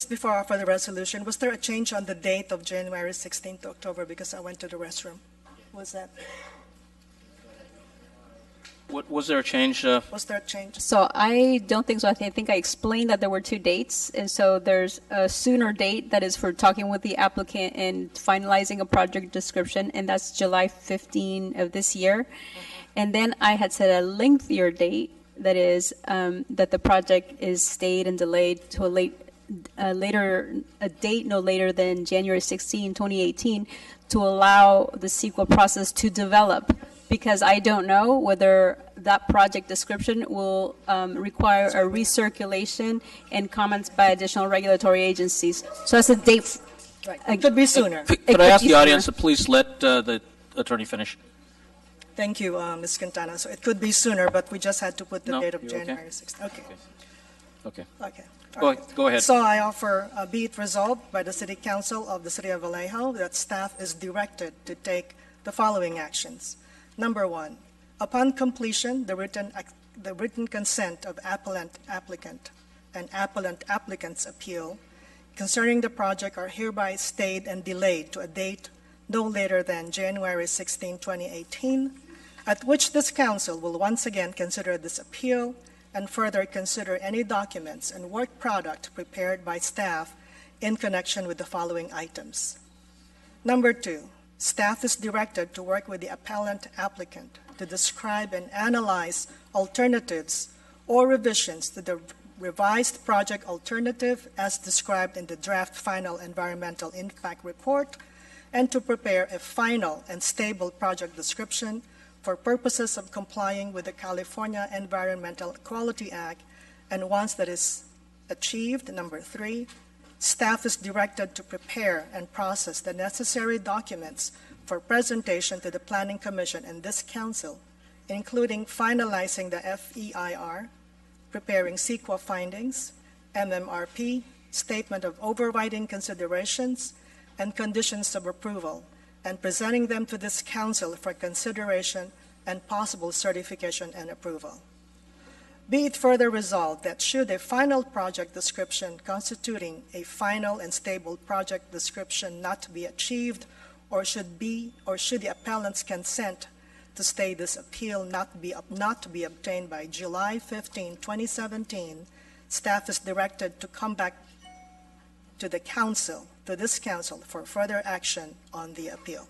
just before for the resolution, was there a change on the date of January 16th to October because I went to the restroom? Was that? What, was there a change? Was there a change? So I don't think so. I think I explained that there were two dates. And so there's a sooner date that is for talking with the applicant and finalizing a project description, and that's July 15 of this year. And then I had set a lengthier date that is that the project is stayed and delayed to a date no later than January 16, 2018, to allow the CEQA process to develop, because I don't know whether that project description will require a recirculation and comments by additional regulatory agencies. So that's a date. Right. It could be sooner. Could I ask the audience to please let the attorney finish? Thank you, Ms. Quintana. So it could be sooner, but we just had to put the date of January 6th. Okay. Okay. Okay. Go ahead. So I offer, be it resolved by the City Council of the City of Vallejo that staff is directed to take the following actions. Number one, upon completion, the written consent of applicant and applicant's appeal concerning the project are hereby stayed and delayed to a date no later than January 16, 2018, at which this council will once again consider this appeal and further consider any documents and work product prepared by staff in connection with the following items. Number two, staff is directed to work with the applicant to describe and analyze alternatives or revisions to the revised project alternative as described in the draft final environmental impact report, and to prepare a final and stable project description for purposes of complying with the California Environmental Quality Act. And once that is achieved, number three, staff is directed to prepare and process the necessary documents for presentation to the Planning Commission and this council, including finalizing the FEIR, preparing CEQA findings, MMRP, statement of overriding considerations, and conditions of approval, and presenting them to this council for consideration and possible certification and approval. Be it further resolved that should a final project description constituting a final and stable project description not be achieved, or should the appellant's consent to stay this appeal not be obtained by July 15, 2017, staff is directed to come back to this council for further action on the appeal.